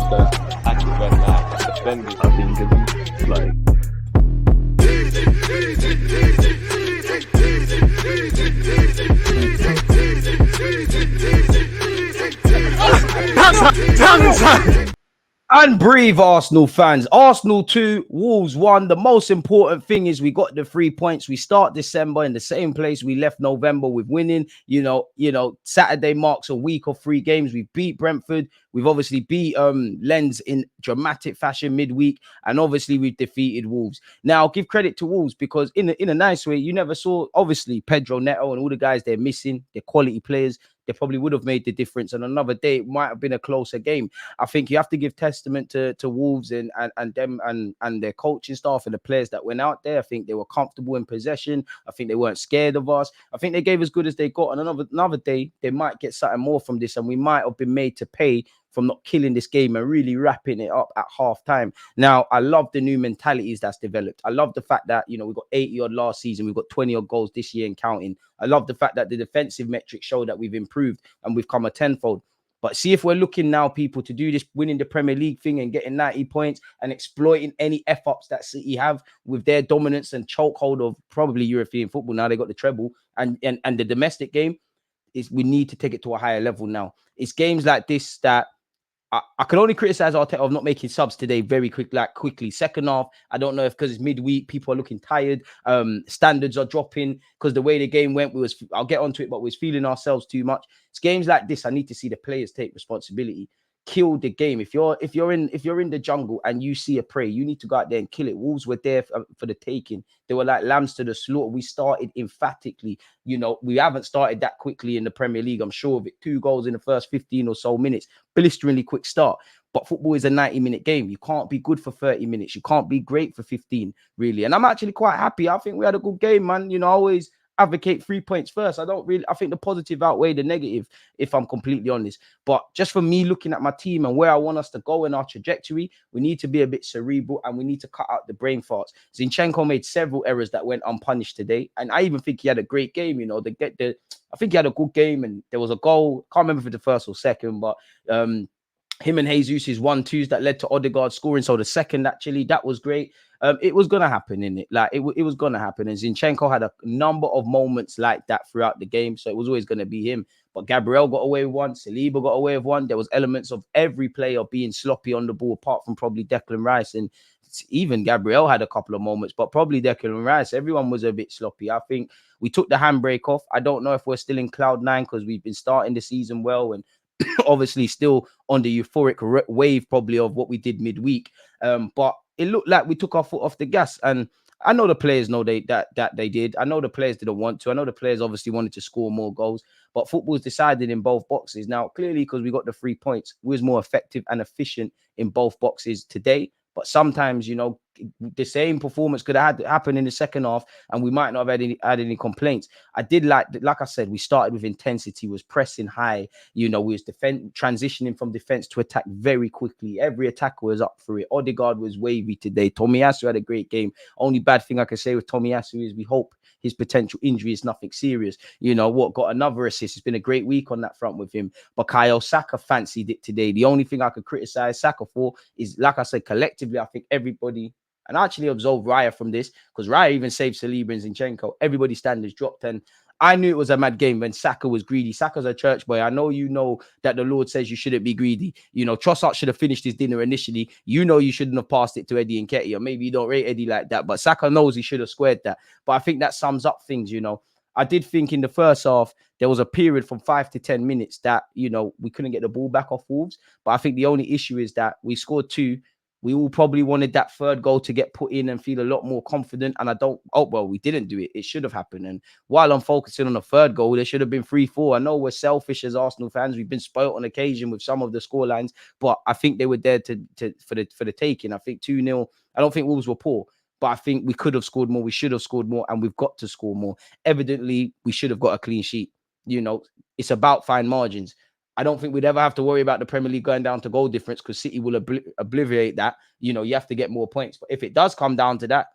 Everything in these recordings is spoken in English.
the attack is when defending. I think it's like. And breathe, Arsenal fans. Arsenal 2, Wolves 1. The most important thing is we got the 3 points. We start December in the same place we left November with winning. You know, Saturday marks a week of 3 games. We beat Brentford. We've obviously beat Lens in dramatic fashion midweek, and obviously we've defeated Wolves. Now, give credit to Wolves because in a nice way, you never saw obviously Pedro Neto and all the guys they're missing. They're quality players. They probably would have made the difference. And another day, it might have been a closer game. I think you have to give testament to Wolves and them and their coaching staff and the players that went out there. I think they were comfortable in possession. I think they weren't scared of us. I think they gave as good as they got. And another day, they might get something more from this. And we might have been made to pay from not killing this game and really wrapping it up at half time. Now, I love the new mentalities that's developed. I love the fact that, you know, we got 80 odd last season. We've got 20 odd goals this year and counting. I love the fact that the defensive metrics show that we've improved and we've come a tenfold. But see, if we're looking now, people, to do this, winning the Premier League thing and getting 90 points and exploiting any F-ups that City have with their dominance and chokehold of probably European football. Now they got the treble and the domestic game, is we need to take it to a higher level now. It's games like this that I can only criticize Arteta of not making subs today very quickly. Second half, I don't know if because it's midweek, people are looking tired. Standards are dropping because the way the game went, I'll get onto it, but we was feeling ourselves too much. It's games like this. I need to see the players take responsibility. Kill the game. If you're in the jungle and you see a prey, you need to go out there and kill it. Wolves were there for the taking. They were like lambs to the slaughter. We started emphatically. You know, we haven't started that quickly in the Premier League. I'm sure of it. 2 goals in the first 15 or so minutes. Blisteringly quick start. But football is a 90-minute game. You can't be good for 30 minutes. You can't be great for 15, really. And I'm actually quite happy. I think we had a good game, man. You know, I always advocate 3 points first. I think the positive outweigh the negative, if I'm completely honest. But just for me looking at my team and where I want us to go in our trajectory, we need to be a bit cerebral and we need to cut out the brain farts. Zinchenko made several errors that went unpunished today. And I even think he had a great game, you know. I think he had a good game and there was a goal. Can't remember if it was the first or second, but him and Jesus' 1-2s that led to Odegaard scoring. So the second, actually, that was great. It was going to happen, innit? Like, it was going to happen. And Zinchenko had a number of moments like that throughout the game. So it was always going to be him. But Gabriel got away with one. Saliba got away with one. There was elements of every player being sloppy on the ball, apart from probably Declan Rice. And even Gabriel had a couple of moments, but probably Declan Rice. Everyone was a bit sloppy. I think we took the handbrake off. I don't know if we're still in cloud 9 because we've been starting the season well and obviously still on the euphoric wave probably of what we did midweek. But it looked like we took our foot off the gas. And I know the players know that they did. I know the players didn't want to. I know the players obviously wanted to score more goals. But football's decided in both boxes. Now, clearly, because we got the 3 points, we was more effective and efficient in both boxes today. But sometimes, you know, the same performance could have happened in the second half and we might not have had any complaints. I did like I said, we started with intensity, was pressing high. You know, we was transitioning from defense to attack very quickly. Every attacker was up for it. Odegaard was wavy today. Tomiyasu had a great game. Only bad thing I can say with Tomiyasu is we hope his potential injury is nothing serious. You know what? Got another assist. It's been a great week on that front with him. But Bukayo Saka fancied it today. The only thing I could criticize Saka for is, like I said, collectively, I think everybody, and I actually absolved Raya from this because Raya even saved Saliba and Zinchenko. Everybody's standards dropped. And I knew it was a mad game when Saka was greedy. Saka's a church boy. I know you know that the Lord says you shouldn't be greedy. You know, Trossard should have finished his dinner initially. You know you shouldn't have passed it to Eddie Nketiah. Or maybe you don't rate Eddie like that. But Saka knows he should have squared that. But I think that sums up things, you know. I did think in the first half, there was a period from 5 to 10 minutes that, you know, we couldn't get the ball back off Wolves. But I think the only issue is that we scored 2. We all probably wanted that third goal to get put in and feel a lot more confident. And we didn't do it. It should have happened. And while I'm focusing on the third goal, there should have been 3-4. I know we're selfish as Arsenal fans. We've been spoilt on occasion with some of the scorelines, but I think they were there for the taking. I think 2-0. I don't think Wolves were poor, but I think we could have scored more. We should have scored more, and we've got to score more. Evidently, we should have got a clean sheet. You know, it's about fine margins. I don't think we'd ever have to worry about the Premier League going down to goal difference because City will obliterate that. You know, you have to get more points. But if it does come down to that,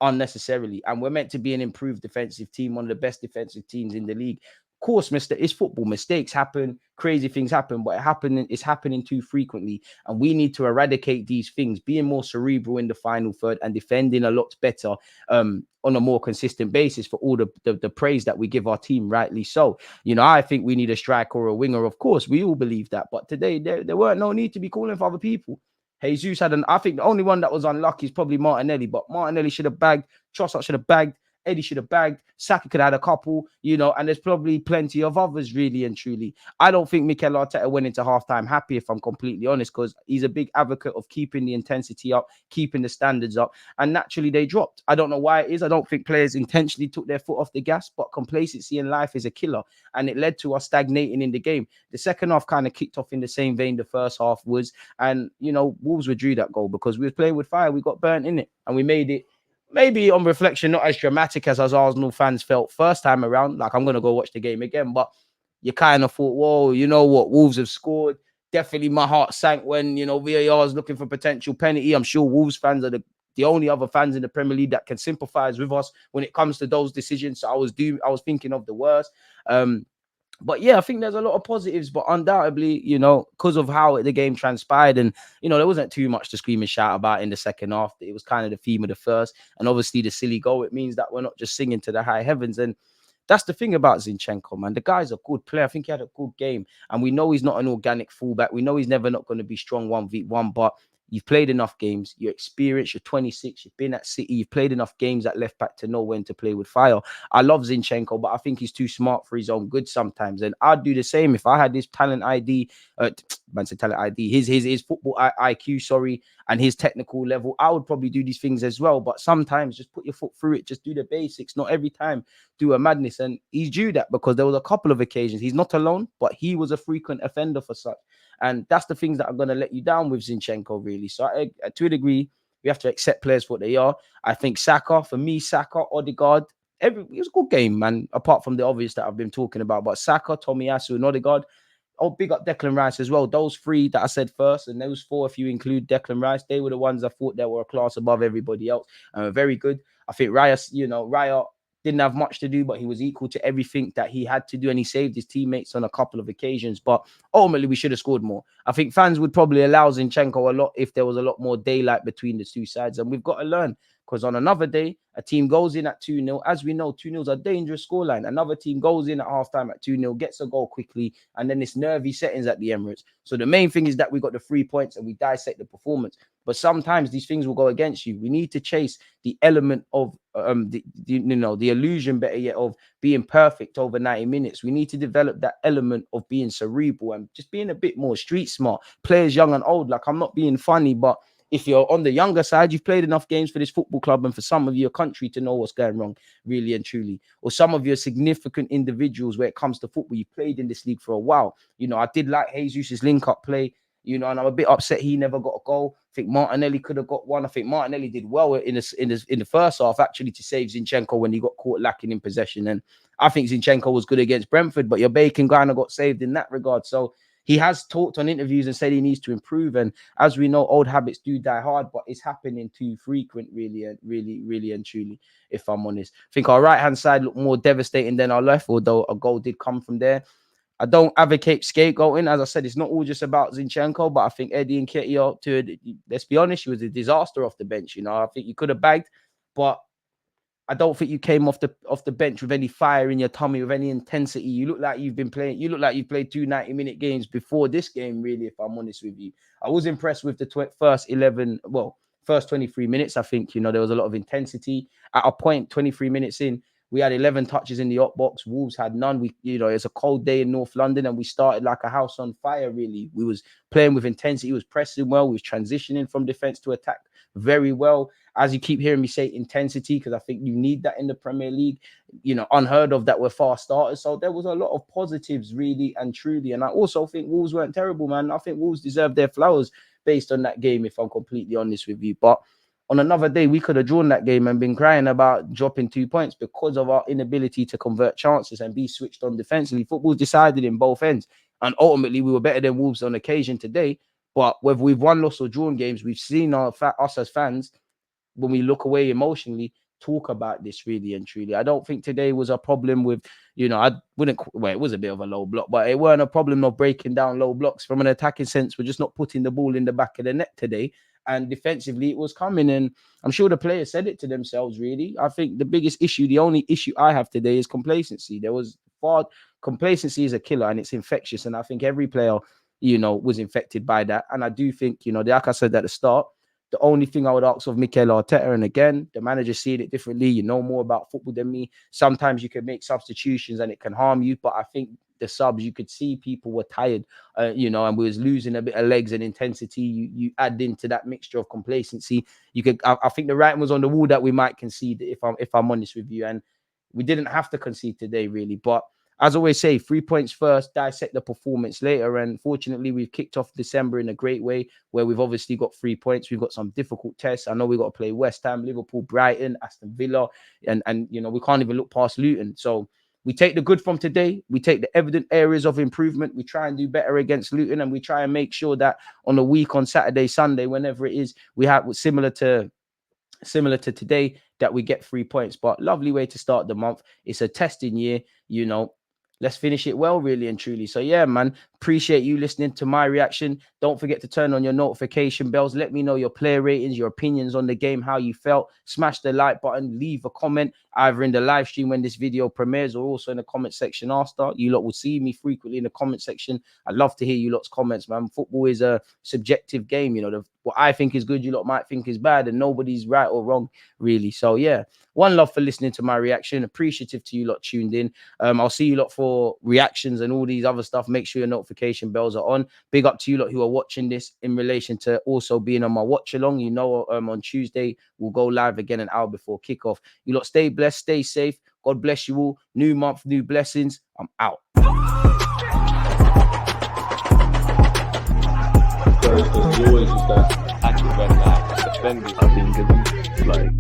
unnecessarily, and we're meant to be an improved defensive team, one of the best defensive teams in the league, Of course, it's football. Mistakes happen, crazy things happen, but it's happening too frequently. And we need to eradicate these things, being more cerebral in the final third and defending a lot better on a more consistent basis for all the praise that we give our team, rightly so. I think we need a striker or a winger. Of course, we all believe that. But today, there weren't no need to be calling for other people. Jesus I think the only one that was unlucky is probably Martinelli, but Martinelli should have bagged, Trossard should have bagged, Eddie should have bagged, Saka could have had a couple, and there's probably plenty of others, really and truly. I don't think Mikel Arteta went into halftime happy, if I'm completely honest, because he's a big advocate of keeping the intensity up, keeping the standards up, and naturally they dropped. I don't know why it is. I don't think players intentionally took their foot off the gas, but complacency in life is a killer, and it led to us stagnating in the game. The second half kind of kicked off in the same vein the first half was, and Wolves were due that goal because we were playing with fire. We got burnt in it, and we made it. Maybe on reflection, not as dramatic as us Arsenal fans felt first time around. Like, I'm going to go watch the game again. But you kind of thought, whoa, you know what? Wolves have scored. Definitely my heart sank when, VAR is looking for potential penalty. I'm sure Wolves fans are the only other fans in the Premier League that can sympathize with us when it comes to those decisions. So I was thinking of the worst. But yeah, I think there's a lot of positives, but undoubtedly, because of how the game transpired, and there wasn't too much to scream and shout about in the second half. It was kind of the theme of the first, and obviously the silly goal. It means that we're not just singing to the high heavens, and that's the thing about Zinchenko, man. The guy's a good player. I think he had a good game, and we know he's not an organic fullback. We know he's never not going to be strong 1v1, but you've played enough games, you're experienced, you're 26, you've been at City, you've played enough games at left back to know when to play with fire. I love Zinchenko, but I think he's too smart for his own good sometimes. And I'd do the same if I had his talent ID, talent ID, his football IQ, sorry, and his technical level. I would probably do these things as well. But sometimes just put your foot through it, just do the basics, not every time do a madness. And he's due that because there was a couple of occasions. He's not alone, but he was a frequent offender for such. And that's the things that are going to let you down with Zinchenko, really. So to a degree, we have to accept players for what they are. I think Saka, Odegaard, it was a good game, man, apart from the obvious that I've been talking about. But Saka, Tomiyasu, and Odegaard, big up Declan Rice as well. Those three that I said first, and those four, if you include Declan Rice, they were the ones I thought that were a class above everybody else and were very good. I think Raya didn't have much to do, but he was equal to everything that he had to do, and he saved his teammates on a couple of occasions. But ultimately, we should have scored more. I think fans would probably allow Zinchenko a lot if there was a lot more daylight between the two sides, and we've got to learn. Because on another day, a team goes in at 2-0. As we know, 2-0 is a dangerous scoreline. Another team goes in at halftime at 2-0, gets a goal quickly, and then it's nervy settings at the Emirates. So the main thing is that we got the 3 points and we dissect the performance. But sometimes these things will go against you. We need to chase the element of the illusion, better yet, of being perfect over 90 minutes. We need to develop that element of being cerebral and just being a bit more street smart. Players young and old. Like, I'm not being funny, but if you're on the younger side, you've played enough games for this football club and for some of your country to know what's going wrong, really and truly. Or some of your significant individuals where it comes to football, you've played in this league for a while. I did like Jesus' link-up play, and I'm a bit upset he never got a goal. I think Martinelli could have got one. I think Martinelli did well in the first half, actually, to save Zinchenko when he got caught lacking in possession. And I think Zinchenko was good against Brentford, but your Bacon kind of got saved in that regard. So he has talked on interviews and said he needs to improve. And as we know, old habits do die hard, but it's happening too frequent, really and truly, if I'm honest. I think our right-hand side looked more devastating than our left, although a goal did come from there. I don't advocate scapegoating. As I said, it's not all just about Zinchenko, but I think Eddie Nketiah, let's be honest, he was a disaster off the bench. I think you could have bagged, but I don't think you came off the bench with any fire in your tummy, with any intensity. You look like you've been playing. You look like you've played 2 90-minute games before this game, really, if I'm honest with you. I was impressed with the first 23 minutes. I think, there was a lot of intensity. At a point, 23 minutes in, we had 11 touches in the up box. Wolves had none. It's a cold day in North London, and we started like a house on fire, really. We was playing with intensity. We was pressing well. We was transitioning from defense to attack very well. As you keep hearing me say, intensity, because I think you need that in the Premier League. Unheard of that we're fast starters. So there was a lot of positives, really and truly. And I also think Wolves weren't terrible, man. I think Wolves deserved their flowers based on that game, if I'm completely honest with you. But on another day, we could have drawn that game and been crying about dropping 2 points because of our inability to convert chances and be switched on defensively. Football's decided in both ends. And ultimately, we were better than Wolves on occasion today. But whether we've won, lost, or drawn games, we've seen us as fans, when we look away emotionally, talk about this really and truly. I don't think today was a problem with, I wouldn't, well, it was a bit of a low block, but it weren't a problem of breaking down low blocks from an attacking sense. We're just not putting the ball in the back of the net today. And defensively, it was coming. And I'm sure the players said it to themselves, really. I think the biggest issue, the only issue I have today is complacency. Complacency is a killer and it's infectious. And I think every player, was infected by that. And I do think, like I said at the start, the only thing I would ask of Mikel Arteta, and again, the manager seeing it differently, you know more about football than me. Sometimes you can make substitutions and it can harm you. But I think the subs, you could see people were tired, and we was losing a bit of legs and intensity. You add into that mixture of complacency. I think the writing was on the wall that we might concede, if I'm honest with you. And we didn't have to concede today, really. But as I always say, 3 points first, dissect the performance later. And fortunately, we've kicked off December in a great way, where we've obviously got 3 points. We've got some difficult tests. I know we've got to play West Ham, Liverpool, Brighton, Aston Villa, and we can't even look past Luton. So we take the good from today. We take the evident areas of improvement. We try and do better against Luton, and we try and make sure that on a week, on Saturday, Sunday, whenever it is, we have similar to today, that we get 3 points. But lovely way to start the month. It's a testing year, Let's finish it well, really and truly. So yeah, man, appreciate you listening to my reaction. Don't forget to turn on your notification bells. Let me know your player ratings, your opinions on the game, how you felt. Smash the like button, leave a comment either in the live stream when this video premieres or also in the comment section after. You lot will see me frequently in the comment section. I'd love to hear you lot's comments, man. Football is a subjective game. What I think is good, you lot might think is bad, and nobody's right or wrong, really. So yeah, one love for listening to my reaction. Appreciative to you lot tuned in. I'll see you lot for reactions and all these other stuff. Make sure your notification bells are on. Big up to you lot who are watching this in relation to also being on my watch along. On Tuesday we'll go live again an hour before kickoff. You lot stay blessed, stay safe. God bless you all. New month, new blessings. I'm out. There's always just that active red line defending. I think it's like